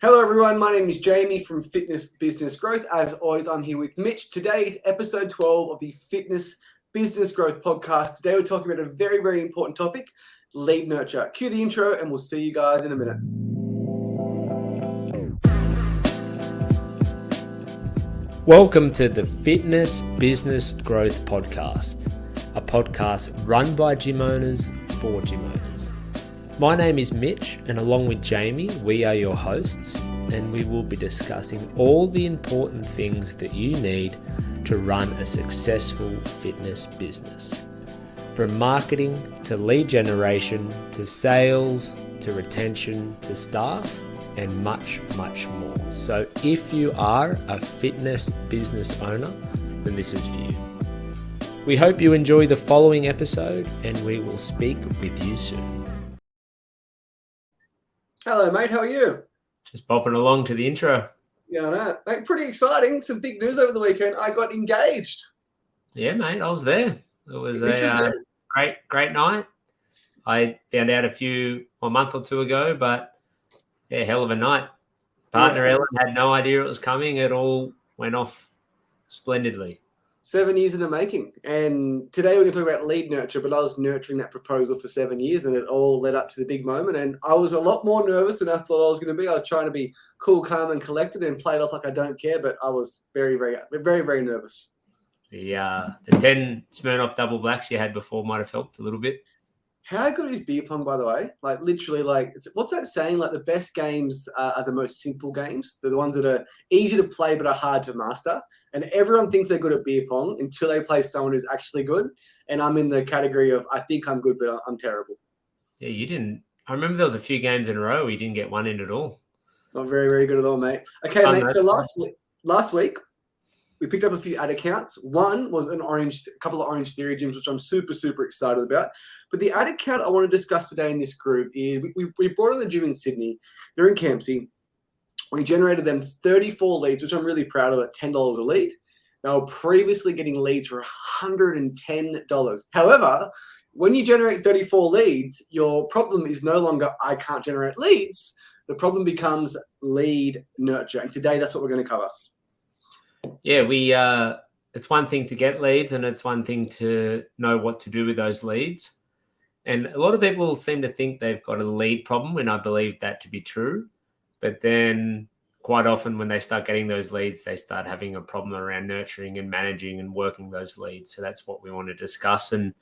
Hello everyone, my name is Jamie from Fitness Business Growth. As always, I'm here with Mitch. Today is episode 12 of the Fitness Business Growth podcast. Today we're talking about a very, very important topic, lead nurture. Cue the intro and we'll see you guys in a minute. Welcome to the Fitness Business Growth podcast, a podcast run by gym owners for gym owners. My name is Mitch, and along with Jamie, we are your hosts, and we will be discussing all the important things that you need to run a successful fitness business. From marketing to lead generation to sales to retention to staff and much, much more. So if you are a fitness business owner, then this is for you. We hope you enjoy the following episode, and we will speak with you soon. Hello mate, how are you? Just bopping along to the intro. Yeah, I know. Mate, pretty exciting. Some big news over the weekend. I got engaged. Yeah, mate, I was there. It was a great night. I found out a month or two ago, but yeah, hell of a night. Partner Ellen had no idea it was coming. It all went off splendidly. 7 years in the making. And today we're going to talk about lead nurture, but I was nurturing that proposal for 7 years and it all led up to the big moment. And I was a lot more nervous than I thought I was going to be. I was trying to be cool, calm and collected and play it off like I don't care, but I was very, very, very, very nervous. The 10 Smirnoff double blacks you had before might have helped a little bit. How good is beer pong, by the way? Like literally, what's that saying? Like the best games are the most simple games. They're the ones that are easy to play but are hard to master. And everyone thinks they're good at beer pong until they play someone who's actually good. And I'm in the category of I think I'm good, but I'm terrible. Yeah, you didn't. I remember there was a few games in a row where you didn't get one in at all. Not very, very good at all, mate. Okay, mate. So last week, we picked up a few ad accounts. One was a couple of Orange Theory gyms, which I'm super, super excited about. But the ad account I want to discuss today in this group is we brought in the gym in Sydney. They're in Campsie. We generated them 34 leads, which I'm really proud of at $10 a lead. They were previously getting leads for $110. However, when you generate 34 leads, your problem is no longer I can't generate leads. The problem becomes lead nurture. And today, that's what we're going to cover. Yeah, it's one thing to get leads and it's one thing to know what to do with those leads. And a lot of people seem to think they've got a lead problem when I believe that to be true. But then quite often when they start getting those leads, they start having a problem around nurturing and managing and working those leads. So that's what we want to discuss and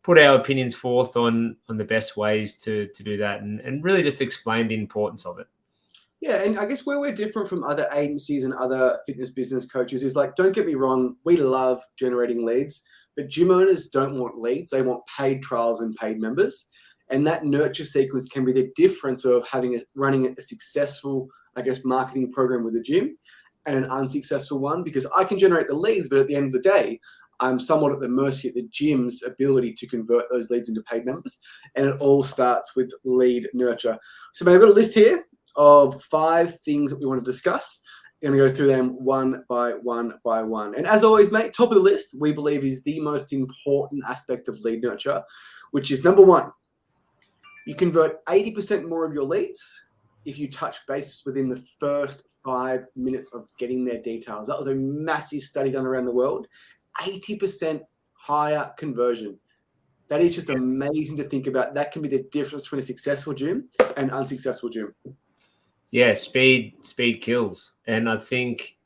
put our opinions forth on the best ways to do that and really just explain the importance of it. Yeah, and I guess where we're different from other agencies and other fitness business coaches is like, don't get me wrong, we love generating leads, but gym owners don't want leads. They want paid trials and paid members. And that nurture sequence can be the difference of running a successful, I guess, marketing program with a gym and an unsuccessful one, because I can generate the leads, but at the end of the day, I'm somewhat at the mercy of the gym's ability to convert those leads into paid members. And it all starts with lead nurture. So I've got a list here of 5 things that we want to discuss. We're going to go through them one by one by one. And as always, mate, top of the list, we believe is the most important aspect of lead nurture, which is number 1. You convert 80% more of your leads if you touch base within the first 5 minutes of getting their details. That was a massive study done around the world. 80% higher conversion. That is just amazing to think about. That can be the difference between a successful gym and unsuccessful gym. Yeah, speed kills. And I think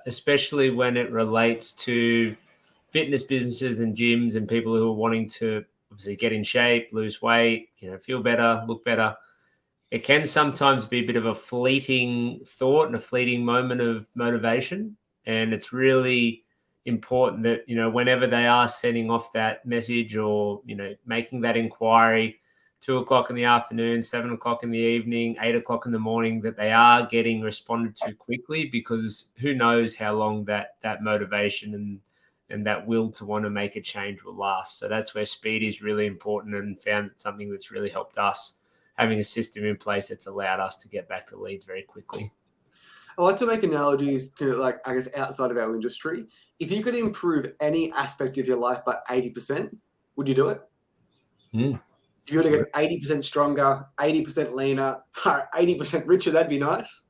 especially when it relates to fitness businesses and gyms and people who are wanting to obviously get in shape, lose weight, feel better, look better, it can sometimes be a bit of a fleeting thought and a fleeting moment of motivation. And it's really important that, whenever they are sending off that message or, making that inquiry, 2:00 in the afternoon, 7:00 in the evening, 8:00 in the morning, that they are getting responded to quickly, because who knows how long that motivation and that will to want to make a change will last. So that's where speed is really important, and found that something that's really helped us, having a system in place that's allowed us to get back to leads very quickly. I like to make analogies kind of like, I guess, outside of our industry. If you could improve any aspect of your life by 80%, would you do it? If you were to get 80% stronger, 80% leaner, 80% richer, that'd be nice.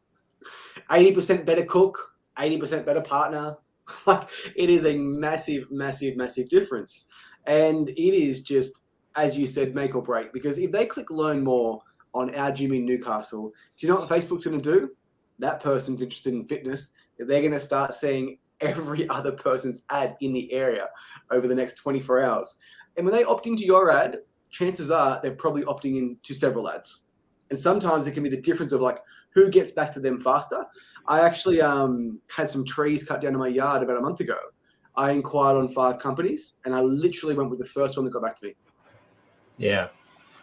80% better cook, 80% better partner. Like, it is a massive, massive, massive difference. And it is just, as you said, make or break. Because if they click learn more on our gym in Newcastle, do you know what Facebook's going to do? That person's interested in fitness. They're going to start seeing every other person's ad in the area over the next 24 hours. And when they opt into your ad, chances are they're probably opting into several ads. And sometimes it can be the difference of like who gets back to them faster. I actually had some trees cut down in my yard about a month ago. I inquired on 5 companies, and I literally went with the first one that got back to me. Yeah.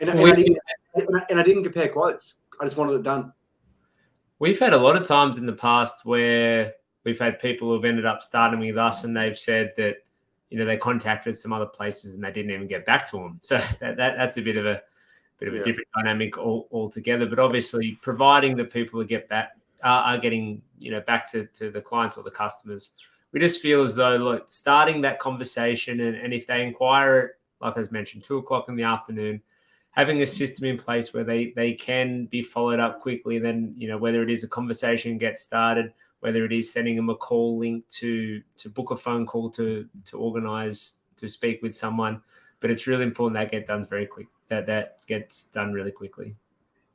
And I didn't compare quotes. I just wanted it done. We've had a lot of times in the past where we've had people who've ended up starting with us and they've said that, they contacted some other places and they didn't even get back to them. So that's a bit of a different dynamic altogether. But obviously, providing that people who get back are getting back to the clients or the customers, we just feel as though like starting that conversation and if they inquire, like I mentioned, 2:00 in the afternoon, having a system in place where they can be followed up quickly. Then whether it is a conversation gets started, whether it is sending them a call link to book a phone call to organize to speak with someone. But it's really important that get done very quick. That gets done really quickly.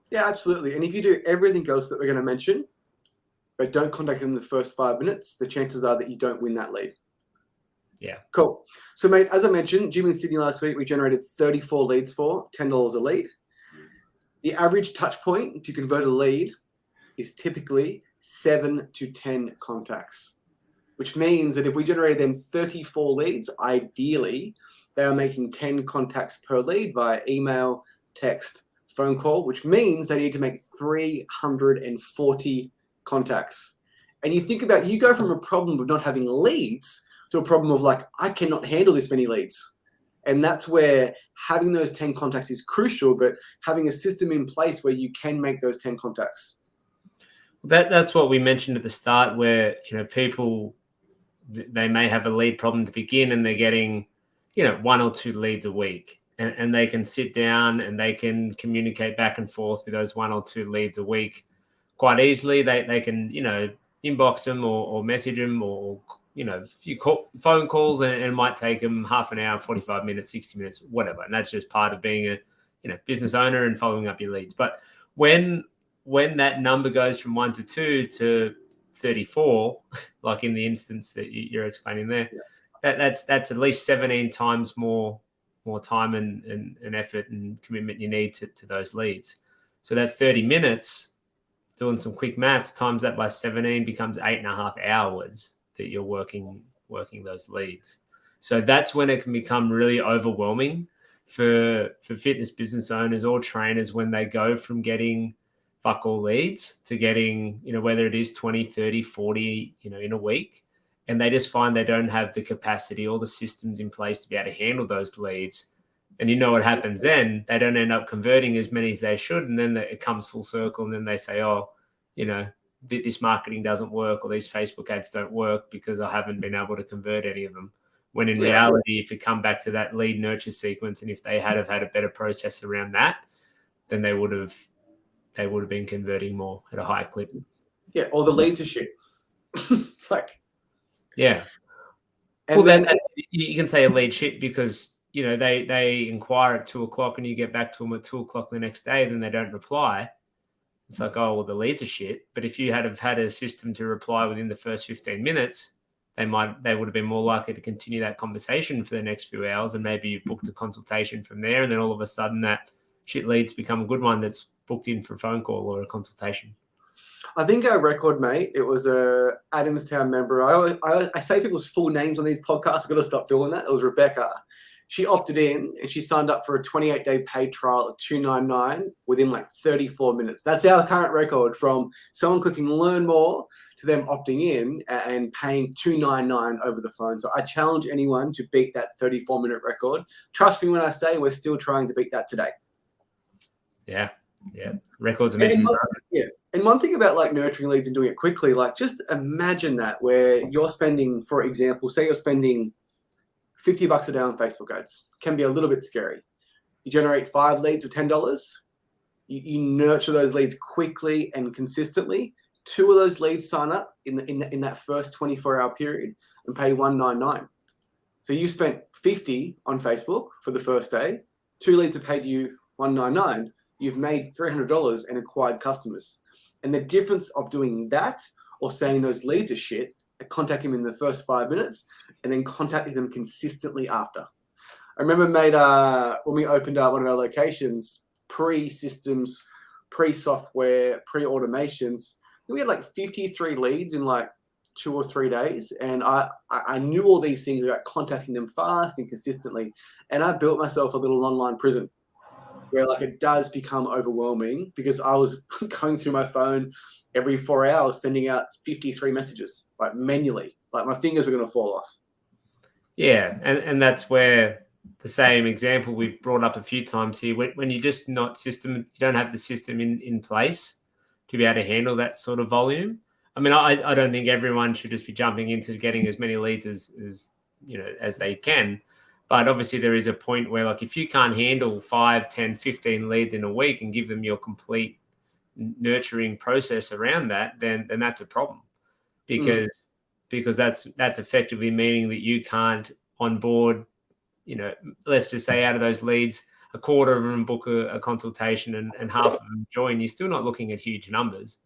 Yeah, absolutely. And if you do everything else that we're going to mention, but don't contact them in the first 5 minutes, the chances are that you don't win that lead. Yeah. Cool. So, mate, as I mentioned, Jim in Sydney last week, we generated 34 leads for $10 a lead. The average touch point to convert a lead is typically 7 to 10 contacts, which means that if we generated them 34 leads, ideally, they are making 10 contacts per lead via email, text, phone call, which means they need to make 340 contacts. And you think about, you go from a problem of not having leads to a problem of like, I cannot handle this many leads. And that's where having those 10 contacts is crucial, but having a system in place where you can make those 10 contacts. That's what we mentioned at the start, where people, they may have a lead problem to begin and they're getting 1 or 2 leads a week, and they can sit down and they can communicate back and forth with those 1 or 2 leads a week quite easily. They can inbox them or message them or few phone calls, and it might take them half an hour, 45 minutes, 60 minutes, whatever. And that's just part of being a business owner and following up your leads. But when that number goes from 1 to 2 to 34, like in the instance that you're explaining there, that's at least 17 times more time and effort and commitment you need to those leads. So that 30 minutes, doing some quick maths, times that by 17 becomes 8.5 hours that you're working those leads. So that's when it can become really overwhelming for fitness business owners or trainers, when they go from getting fuck all leads to getting, whether it is 20, 30, 40, in a week. And they just find they don't have the capacity or the systems in place to be able to handle those leads. And what happens then? They don't end up converting as many as they should. And then it comes full circle. And then they say, oh, this marketing doesn't work, or these Facebook ads don't work because I haven't been able to convert any of them. When in reality, if you come back to that lead nurture sequence, and if they had a better process around that, then they would have been converting more at a higher clip. Yeah, or the leads are shit. Yeah. And well, then you can say a lead shit because they inquire at 2:00 and you get back to them at 2:00 the next day, then they don't reply. It's like, oh, well, the leads are shit. But if you had a system to reply within the first 15 minutes, they would have been more likely to continue that conversation for the next few hours, and maybe you've booked a consultation from there, and then all of a sudden that shit leads become a good one that's booked in for a phone call or a consultation. I think our record, mate, it was a Adamstown member. I say people's full names on these podcasts. I've got to stop doing that. It was Rebecca. She opted in and she signed up for a 28-day paid trial at $2.99 within like 34 minutes. That's our current record, from someone clicking learn more to them opting in and paying $2.99 over the phone. So I challenge anyone to beat that 34-minute record. Trust me when I say we're still trying to beat that today. Yeah. Records are meant to be broken. Yeah. And one thing about like nurturing leads and doing it quickly, like just imagine that, where you're spending, for example, say you're spending $50 a day on Facebook ads. Can be a little bit scary. You generate 5 leads for $10. You nurture those leads quickly and consistently. 2 of those leads sign up in that first 24-hour period and pay $199. So you spent $50 on Facebook for the first day. 2 leads have paid you $199. You've made $300 and acquired customers. And the difference of doing that or saying those leads are shit, contact them in the first 5 minutes and then contacting them consistently after. I remember, mate, when we opened up one of our locations, pre-systems, pre-software, pre-automations, we had like 53 leads in like 2 or 3 days. And I knew all these things about contacting them fast and consistently. And I built myself a little online prison where like it does become overwhelming because I was going through my phone every 4 hours, sending out 53 messages, like manually, like my fingers were going to fall off. Yeah. And that's where the same example we've brought up a few times here, when you're just not you don't have the system in place to be able to handle that sort of volume. I mean, I don't think everyone should just be jumping into getting as many leads as they can. But obviously there is a point where like if you can't handle 5, 10, 15 leads in a week and give them your complete nurturing process around that, then that's a problem. Because that's effectively meaning that you can't onboard, let's just say out of those leads, a quarter of them book a consultation and half of them join. You're still not looking at huge numbers,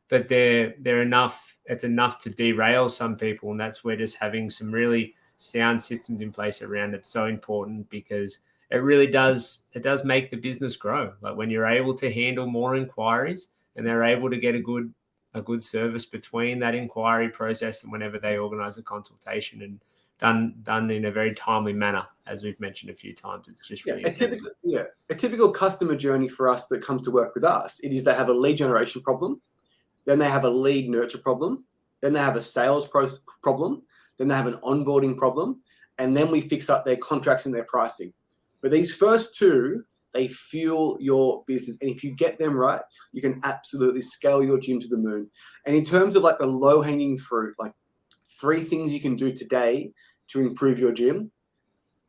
but they're enough. It's enough to derail some people, and that's where just having some really sound systems in place around it's so important, because it really does make the business grow. Like when you're able to handle more inquiries and they're able to get a good service between that inquiry process and whenever they organize a consultation, and done in a very timely manner, as we've mentioned a few times. It's just really a typical customer journey for us that comes to work with us. It is they have a lead generation problem, then they have a lead nurture problem, then they have a sales problem, then they have an onboarding problem, and then we fix up their contracts and their pricing. But these first 2, they fuel your business. And if you get them right, you can absolutely scale your gym to the moon. And in terms of like the low-hanging fruit, like 3 things you can do today to improve your gym: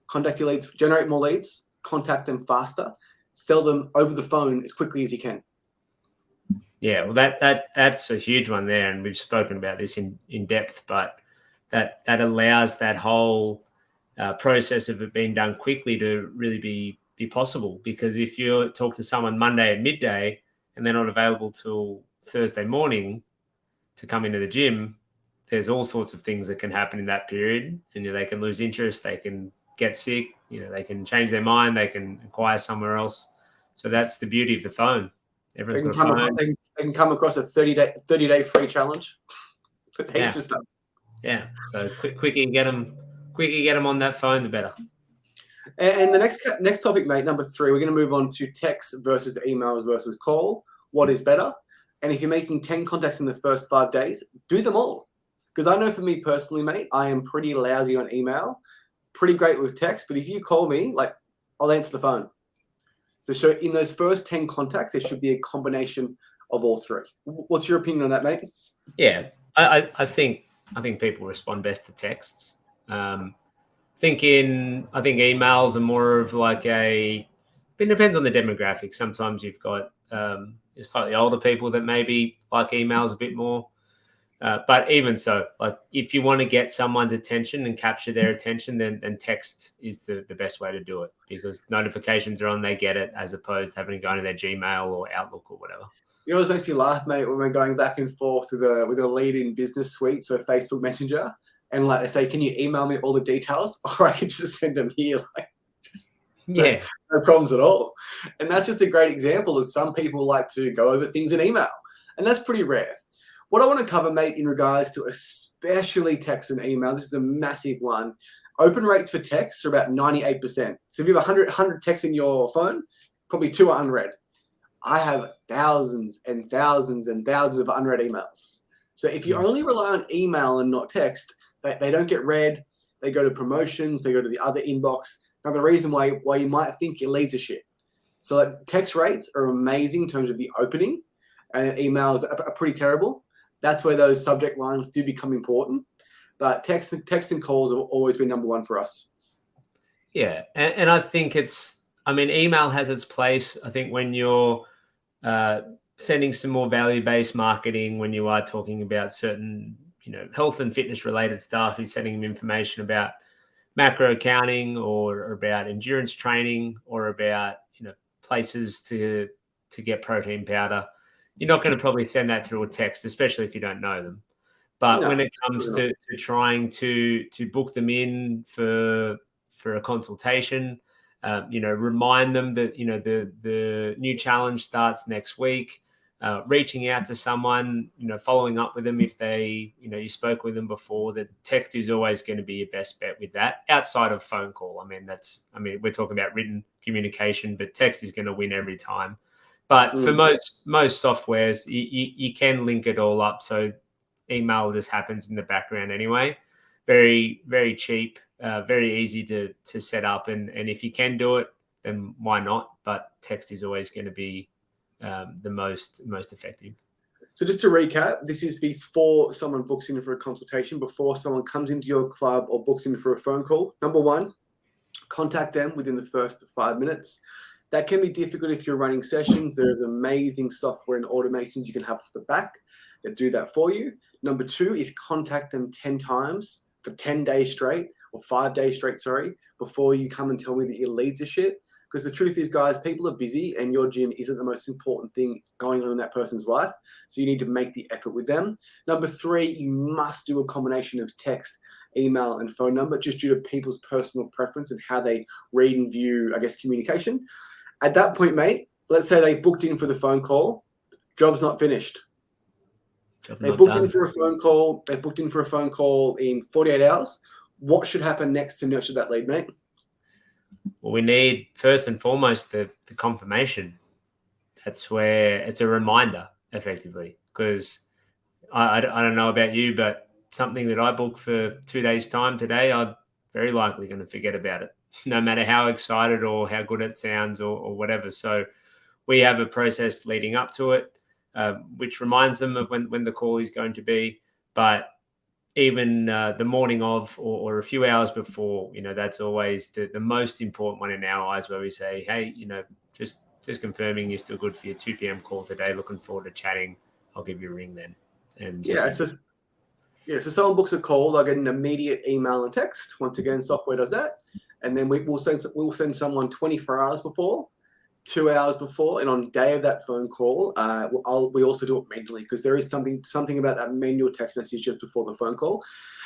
contact your leads, generate more leads, contact them faster, sell them over the phone as quickly as you can. Yeah, well, that's a huge one there, and we've spoken about this in depth, but that allows that whole process of it being done quickly to really be possible. Because if you talk to someone Monday at midday and they're not available till Thursday morning to come into the gym, there's all sorts of things that can happen in that period, and they can lose interest, they can get sick, they can change their mind, they can acquire somewhere else. So that's the beauty of the phone. Everyone's got a phone. They can come across a 30-day free challenge. It's heaps of stuff. Yeah. So quicker you get them on that phone, the better. And the next topic, mate, number 3, we're going to move on to text versus emails versus call. What is better? And if you're making 10 contacts in the first 5 days, do them all. Because I know for me personally, mate, I am pretty lousy on email, pretty great with text. But if you call me, like, I'll answer the phone. So in those first 10 contacts, there should be a combination of all 3. What's your opinion on that, mate? Yeah, I think people respond best to texts. I think emails are more of like it depends on the demographic. Sometimes you've got slightly older people that maybe like emails a bit more. But even so, like if you want to get someone's attention and capture their attention, then text is the best way to do it, because notifications are on, they get it, as opposed to having to go into their Gmail or Outlook or whatever. You always makes me laugh, mate, when we're going back and forth with a lead in business suite, so Facebook Messenger, and like they say, can you email me all the details, or I can just send them here, like no problems at all. And that's just a great example of some people like to go over things in email, and that's pretty rare. What I want to cover, mate, in regards to especially text and email, this is a massive one. Open rates for texts are about 98%. So if you have 100 texts in your phone, probably 2 are unread. I have thousands and thousands and thousands of unread emails. So if you only rely on email and not text, they don't get read. They go to promotions. They go to the other inbox. Another reason why you might think your leads are shit. So like, text rates are amazing in terms of the opening, and emails are pretty terrible. That's where those subject lines do become important. But text and calls have always been number 1 for us. Yeah, and I think email has its place. I think when you're sending some more value-based marketing when you are talking about certain, health and fitness related stuff. You're sending them information about macro accounting or about endurance training or about, places to get protein powder. You're not going to probably send that through a text, especially if you don't know them. But No, when it comes to trying to book them in for a consultation, remind them that the new challenge starts next week. Reaching out to someone, following up with them if they, you spoke with them before. That text is always going to be your best bet with that. Outside of phone call, we're talking about written communication, but text is going to win every time. But for most softwares, you can link it all up. So email just happens in the background anyway. Very, very cheap, very easy to set up. And if you can do it, then why not? But text is always going to be the most effective. So just to recap, this is before someone books in for a consultation, before someone comes into your club or books in for a phone call. Number one, contact them within the first 5 minutes. That can be difficult if you're running sessions. There's amazing software and automations you can have off the back that do that for you. Number two is contact them 10 times for 10 days straight, or 5 days straight, before you come and tell me that your leads are shit. Because the truth is, guys, people are busy and your gym isn't the most important thing going on in that person's life. So you need to make the effort with them. Number three, you must do a combination of text, email, and phone number, just due to people's personal preference and how they read and view, communication. At that point, mate, let's say they booked in for the phone call. Job's not finished. They booked in for a phone call. They booked in for a phone call in 48 hours. What should happen next to nurture that lead, mate? Well, we need first and foremost the confirmation. That's where it's a reminder, effectively, because I don't know about you, but something that I book for 2 days' time today, I'm very likely going to forget about it, no matter how excited or how good it sounds or whatever. So we have a process leading up to it, which reminds them of when the call is going to be. But even the morning of or a few hours before, that's always the most important one in our eyes, where we say, hey, just confirming you're still good for your 2 p.m. call today. Looking forward to chatting. I'll give you a ring then. And so someone books a call, they'll get an immediate email and text. Once again, software does that. And then we'll send someone 24 hours before, 2 hours before, and on day of that phone call, we also do it manually, because there is something about that manual text message just before the phone call.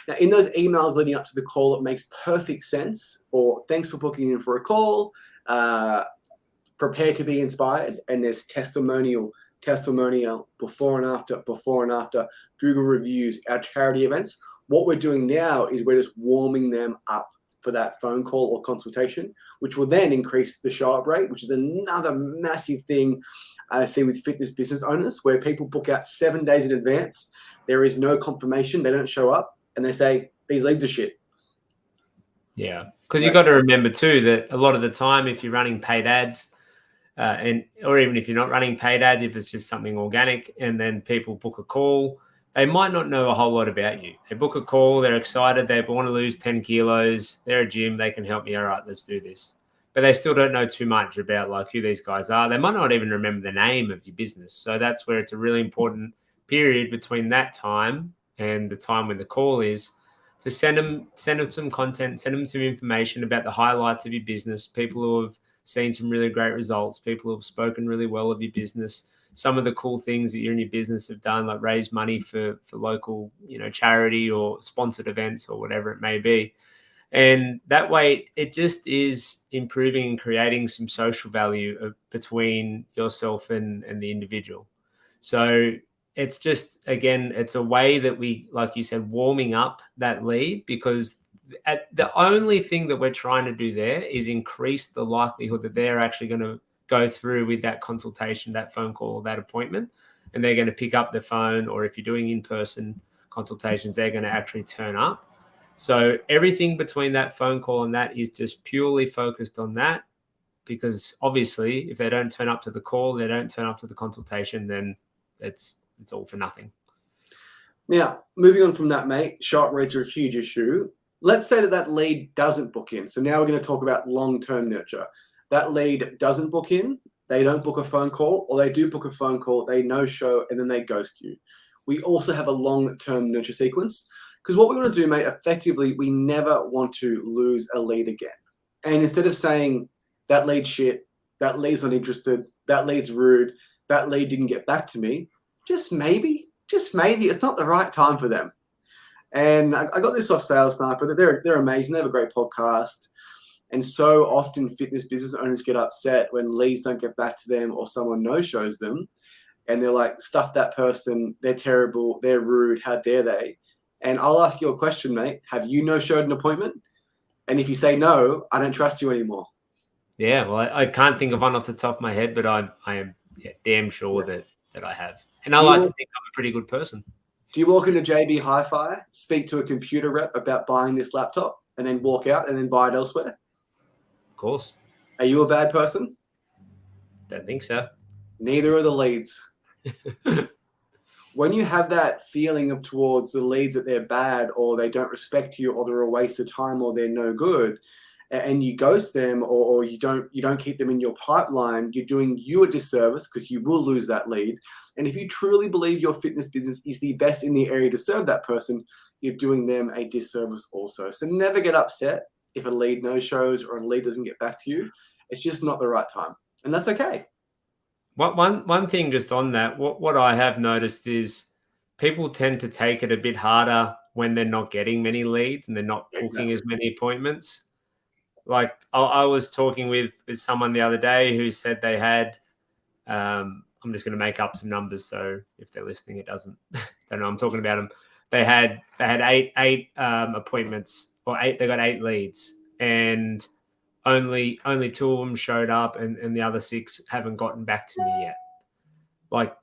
Now, in those emails leading up to the call, it makes perfect sense for thanks for booking in for a call, prepare to be inspired, and there's testimonial before and after, Google reviews, our charity events. What we're doing now is we're just warming them up for that phone call or consultation, which will then increase the show-up rate, which is another massive thing I see with fitness business owners, where people book out 7 days in advance. There is no confirmation. They don't show up, and they say, these leads are shit. Yeah, because you've got to remember too that a lot of the time, if you're running paid ads, or even if you're not running paid ads, if it's just something organic, and then people book a call, they might not know a whole lot about you. They book a call, they're excited, they want to lose 10 kilos, they're a gym, they can help me. All right, let's do this. But they still don't know too much about who these guys are. They might not even remember the name of your business. So that's where it's a really important period between that time and the time when the call is, to send them some content, send them some information about the highlights of your business, people who have seen some really great results, people who have spoken really well of your business, some of the cool things that you and your business have done, like raise money for local, charity or sponsored events or whatever it may be. And that way it just is improving and creating some social value between yourself and the individual. So it's just, again, it's a way that we, like you said, warming up that lead, because the only thing that we're trying to do there is increase the likelihood that they're actually going to go through with that consultation, that phone call, that appointment, and they're going to pick up the phone, or if you're doing in-person consultations, they're going to actually turn up. So everything between that phone call and that is just purely focused on that, because obviously if they don't turn up to the call, they don't turn up to the consultation, then it's all for nothing. Now, moving on from that, mate, shot rates are a huge issue. Let's say that lead doesn't book in. So now we're going to talk about long-term nurture. That lead doesn't book in. they don't book a phone call, or they do book a phone call, they no-show, and then they ghost you. We also have a long-term nurture sequence, because what we want to do, mate, effectively, we never want to lose a lead again. And instead of saying, that lead's shit, that lead's not interested, that lead's rude, that lead didn't get back to me, just maybe, it's not the right time for them. And I got this off Sales Sniper. They're amazing. They have a great podcast. And so often fitness business owners get upset when leads don't get back to them or someone no-shows them. And they're like, stuff that person, they're terrible, they're rude, how dare they? And I'll ask you a question, mate. Have you no-showed an appointment? And if you say no, I don't trust you anymore. Yeah, well, I can't think of one off the top of my head, but I am damn sure that I have. And I like to think I'm a pretty good person. Do you walk into JB Hi-Fi, speak to a computer rep about buying this laptop, and then walk out and then buy it elsewhere? Of course. Are you a bad person? Don't think so. Neither are the leads. When you have that feeling of towards the leads that they're bad, or they don't respect you, or they're a waste of time, or they're no good, and you ghost them, or you don't keep them in your pipeline, you're doing you a disservice, because you will lose that lead. And if you truly believe your fitness business is the best in the area to serve that person, you're doing them a disservice also. So never get upset if a lead no-shows or a lead doesn't get back to you. It's just not the right time, and that's okay. One thing just on that, what I have noticed is people tend to take it a bit harder when they're not getting many leads and they're not booking as many appointments. Like I was talking with someone the other day who said they had, I'm just going to make up some numbers, so if they're listening, it doesn't. Don't know. I'm talking about them. They had eight appointments, or they got 8 leads, and only 2 of them showed up, and the other 6 haven't gotten back to me yet. Like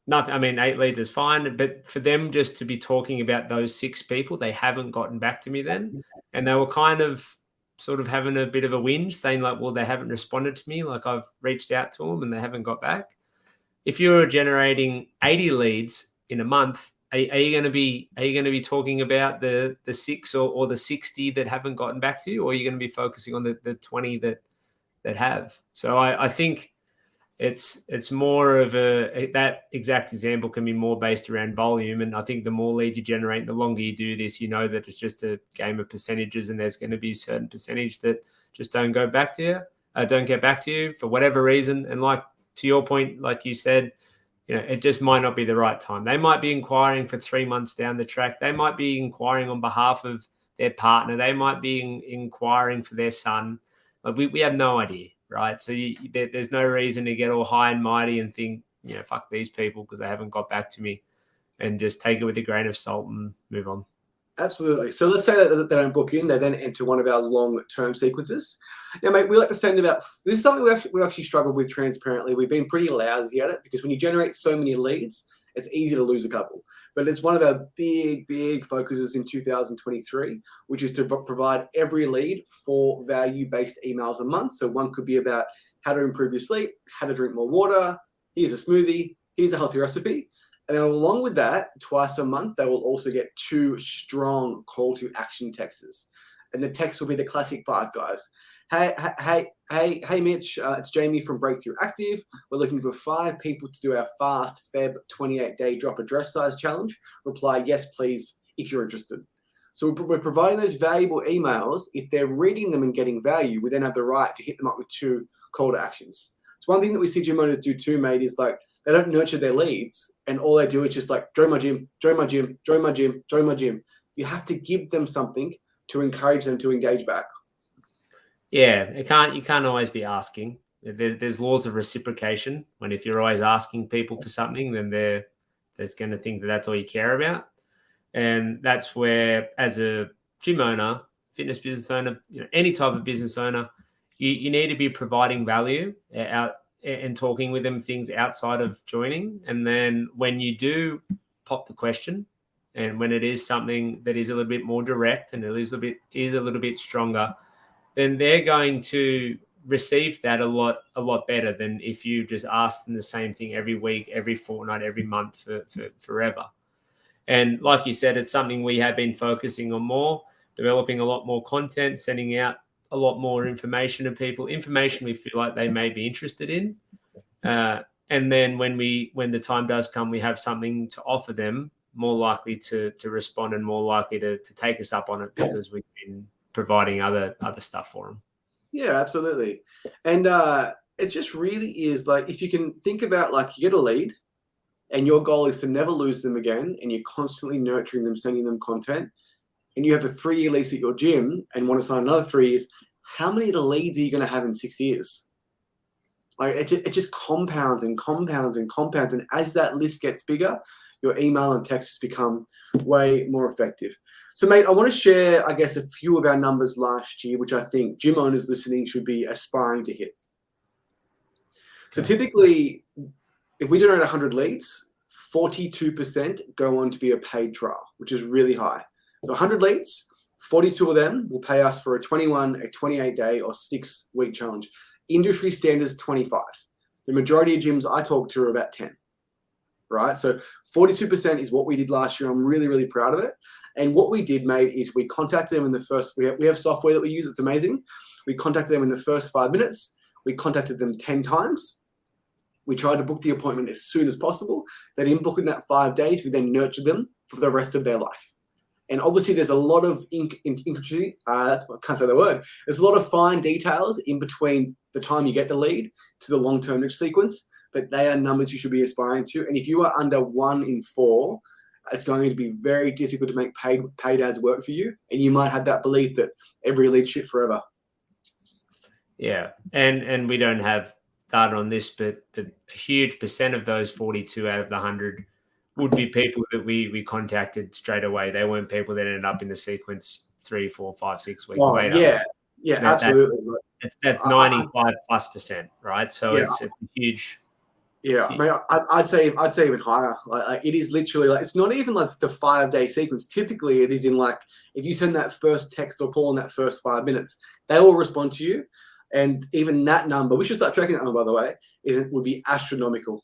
nothing. I mean, 8 leads is fine, but for them just to be talking about those 6 people, they haven't gotten back to me then, and they were kind of sort of having a bit of a whinge, saying like, well, they haven't responded to me. Like I've reached out to them and they haven't got back. If you're generating 80 leads in a month, are you going to be talking about the 6 or the 60 that haven't gotten back to you, or are you going to be focusing on the 20 that have? So I think it's more of that exact example can be more based around volume. And I think the more leads you generate, the longer you do this, you know that it's just a game of percentages, and there's going to be a certain percentage that just don't get back to you for whatever reason. And like to your point, like you said, it just might not be the right time. They might be inquiring for 3 months down the track. They might be inquiring on behalf of their partner. They might be inquiring for their son. Like we have no idea, right? So there's no reason to get all high and mighty and think, fuck these people because they haven't got back to me, and just take it with a grain of salt and move on. Absolutely. So let's say that they don't book in, they then enter one of our long-term sequences. Now, mate, we like to send about, this is something we actually struggle with transparently. We've been pretty lousy at it, because when you generate so many leads, it's easy to lose a couple. But it's one of our big focuses in 2023, which is to provide every lead 4 value-based emails a month. So one could be about how to improve your sleep, how to drink more water, here's a smoothie, here's a healthy recipe. And then along with that, twice a month, they will also get 2 strong call to action texts. And the text will be the classic 5 guys. Hey, Mitch, it's Jamie from Breakthrough Active. We're looking for 5 people to do our fast Feb 28-day drop a dress size challenge. Reply yes, please, if you're interested. So we're providing those valuable emails. If they're reading them and getting value, we then have the right to hit them up with 2 call to actions. It's one thing that we see gym owners do too, mate, is like, they don't nurture their leads, and all they do is just like, join my gym, join my gym, join my gym, join my gym. You have to give them something to encourage them to engage back. Yeah, you can't always be asking. There's laws of reciprocation. When if you're always asking people for something, then they're going to think that that's all you care about. And that's where, as a gym owner, fitness business owner, any type of business owner, you need to be providing value out and talking with them things outside of joining. And then when you do pop the question, and when it is something that is a little bit more direct and it is a little bit stronger, then they're going to receive that a lot better than if you just ask them the same thing every week, every fortnight, every month for forever. And like you said, it's something we have been focusing on more, developing a lot more content, sending out a lot more information to people, information we feel like they may be interested in. And then when the time does come, we have something to offer them, more likely to respond and more likely to take us up on it because we've been providing other stuff for them. Yeah, absolutely. And it just really is like, if you can think about, like, you get a lead and your goal is to never lose them again, and you're constantly nurturing them, sending them content, and you have a 3-year lease at your gym and want to sign another 3 years, how many leads are you going to have in 6 years? Like, it just compounds and compounds and compounds. And as that list gets bigger, your email and texts become way more effective. So, mate, I want to share, I guess, a few of our numbers last year, which I think gym owners listening should be aspiring to hit. So typically, if we generate 100 leads, 42% go on to be a paid trial, which is really high. So 100 leads, 42 of them will pay us for a 21, a 28-day, or 6-week challenge. Industry standards 25. The majority of gyms I talk to are about 10, right? So 42% is what we did last year. I'm really, really proud of it. And what we did, mate, is we contacted them in the first, we have software that we use. It's amazing. We contacted them in the first 5 minutes. We contacted them 10 times. We tried to book the appointment as soon as possible. They didn't book in that 5 days. We then nurtured them for the rest of their life. And obviously, there's a lot of I can't say the word. There's a lot of fine details in between the time you get the lead to the long-term niche sequence, but they are numbers you should be aspiring to. And if you are under 1 in 4, it's going to be very difficult to make paid ads work for you. And you might have that belief that every lead shit forever. Yeah, and we don't have data on this, but a huge percent of those 42 out of the 100 would be people that we contacted straight away. They weren't people that ended up in the sequence 3, 4, 5, 6 weeks later. Yeah, absolutely. That's 95+%, right? So it's a huge. Yeah, I mean, I'd say even higher. Like, it is literally like, it's not even like the 5-day sequence. Typically, it is in, like, if you send that first text or call in that first 5 minutes, they will respond to you. And even that number, we should start tracking that number, by the way, would be astronomical.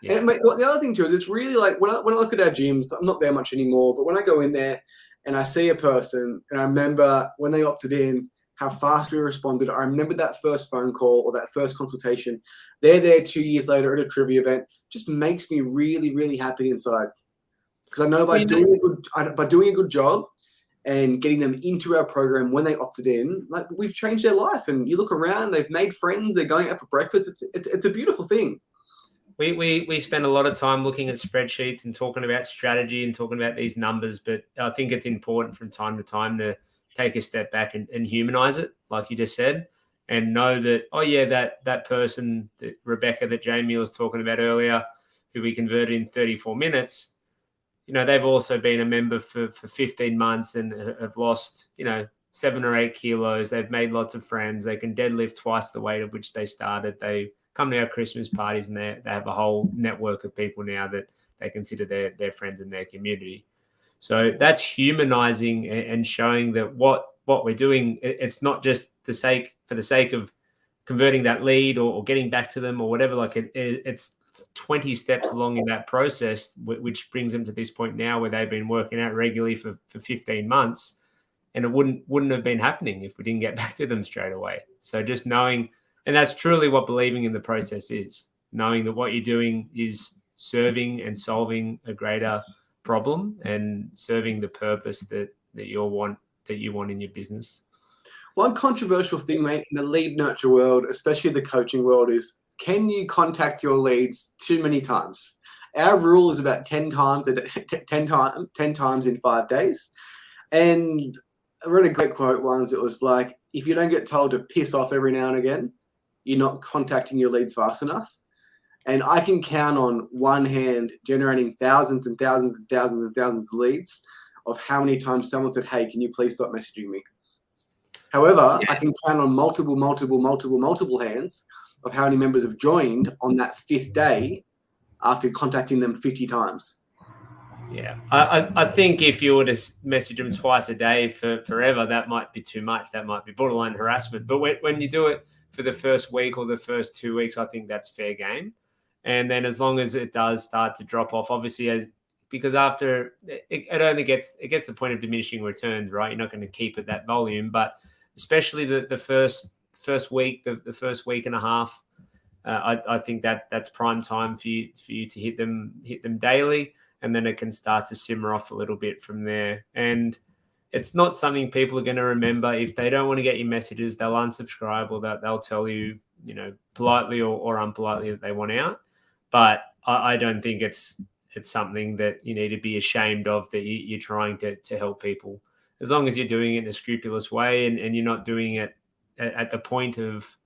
Yeah. And the other thing too is, it's really like, when I look at our gyms, I'm not there much anymore, but when I go in there and I see a person, and I remember when they opted in, how fast we responded. I remember that first phone call or that first consultation. They're there 2 years later at a trivia event. Just makes me really, really happy inside, because I know by doing a good job and getting them into our program when they opted in, like, we've changed their life. And you look around, they've made friends, they're going out for breakfast. It's a beautiful thing. We spend a lot of time looking at spreadsheets and talking about strategy and talking about these numbers, but I think it's important from time to time to take a step back and humanize it, like you just said, and know that, oh yeah, that person, that Rebecca that Jamie was talking about earlier, who we converted in 34 minutes, they've also been a member for 15 months and have lost, 7 or 8 kilos. They've made lots of friends. They can deadlift twice the weight of which they started. They come to our Christmas parties, and they have a whole network of people now that they consider their friends in their community. So that's humanizing and showing that what we're doing, it's not just for the sake of converting that lead or getting back to them or whatever. Like, it's 20 steps along in that process, which brings them to this point now where they've been working out regularly for 15 months, and it wouldn't have been happening if we didn't get back to them straight away. So just knowing, and that's truly what believing in the process is, knowing that what you're doing is serving and solving a greater problem and serving the purpose that you want in your business. One controversial thing, mate, in the lead nurture world, especially the coaching world, is, can you contact your leads too many times? Our rule is about 10 times in 5 days. And I read a great quote once. It was like, if you don't get told to piss off every now and again, you're not contacting your leads fast enough. And I can count on one hand generating thousands and thousands and thousands and thousands of leads of how many times someone said, hey, can you please stop messaging me? However, I can count on multiple hands of how many members have joined on that 5th day after contacting them 50 times. Yeah, I think if you were to message them twice a day for forever, that might be too much. That might be borderline harassment. But when you do it for the first week or the first 2 weeks, I think that's fair game. And then as long as it does start to drop off, obviously, because after it only gets the point of diminishing returns, right? You're not going to keep at that volume, but especially the first week, the first week and a half, I think that's prime time for you to hit them daily, and then it can start to simmer off a little bit from there. And it's not something people are going to remember. If they don't want to get your messages, they'll unsubscribe, or they'll tell you, politely or unpolitely that they want out. But I don't think it's something that you need to be ashamed of, that you're trying to help people. As long as you're doing it in a scrupulous way, and you're not doing it at the point of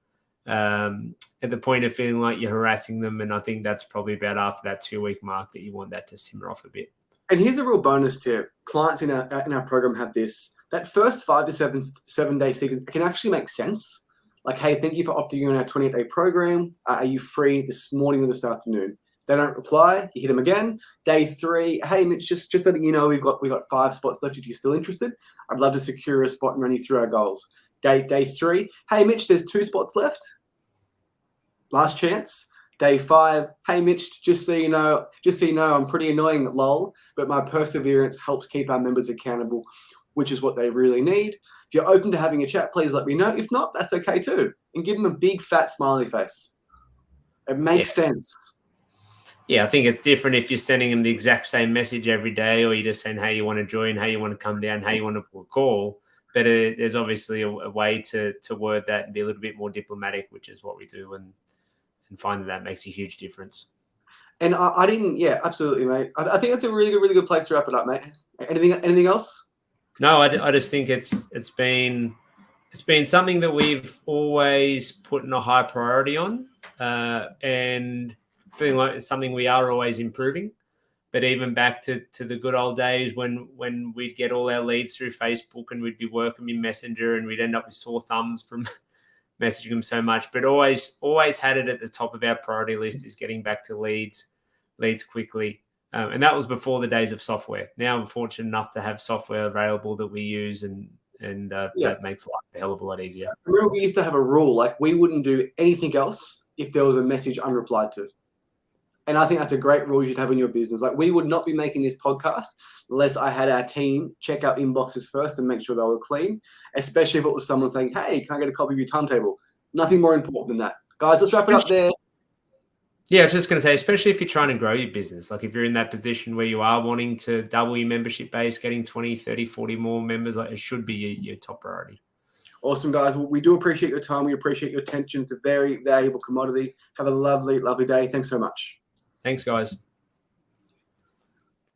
feeling like you're harassing them. And I think that's probably about after that 2-week mark that you want that to simmer off a bit. And here's a real bonus tip. Clients in our program have this. That first 5 to 7 day sequence can actually make sense. Like, hey, thank you for opting in on our 28-day program. Are you free this morning or this afternoon? If they don't reply, you hit them again. Day 3, hey, Mitch, just letting you know we've got 5 spots left if you're still interested. I'd love to secure a spot and run you through our goals. Day 3, hey, Mitch, there's 2 spots left. Last chance. Day 5, hey, Mitch, just so you know, I'm pretty annoying, lol, but my perseverance helps keep our members accountable, which is what they really need. If you're open to having a chat, please let me know. If not, that's okay too. And give them a big fat smiley face. It makes sense. Yeah, I think it's different if you're sending them the exact same message every day, or you're just saying how you want to join, how you want to come down, how you want to call. But there's obviously a way to word that and be a little bit more diplomatic, which is what we do, and find that makes a huge difference. And I didn't, absolutely, mate. I think that's a really good place to wrap it up, mate. Anything else? No, I just think it's been something that we've always put in a high priority on, and feeling like it's something we are always improving. But even back to the good old days when we'd get all our leads through Facebook, and we'd be working in Messenger, and we'd end up with sore thumbs from messaging them so much, but always had it at the top of our priority list is getting back to leads quickly. And that was before the days of software. Now I'm fortunate enough to have software available that we use, and that makes life a hell of a lot easier. I remember we used to have a rule, like we wouldn't do anything else if there was a message unreplied to. And I think that's a great rule you should have in your business. Like, we would not be making this podcast unless I had our team check out inboxes first and make sure they were clean, especially if it was someone saying, hey, can I get a copy of your timetable? Nothing more important than that. Guys, let's wrap it up there. Yeah, I was just going to say, especially if you're trying to grow your business, like if you're in that position where you are wanting to double your membership base, getting 20, 30, 40 more members, like it should be your top priority. Awesome, guys. Well, we do appreciate your time. We appreciate your attention. It's a very valuable commodity. Have a lovely day. Thanks so much. Thanks, guys.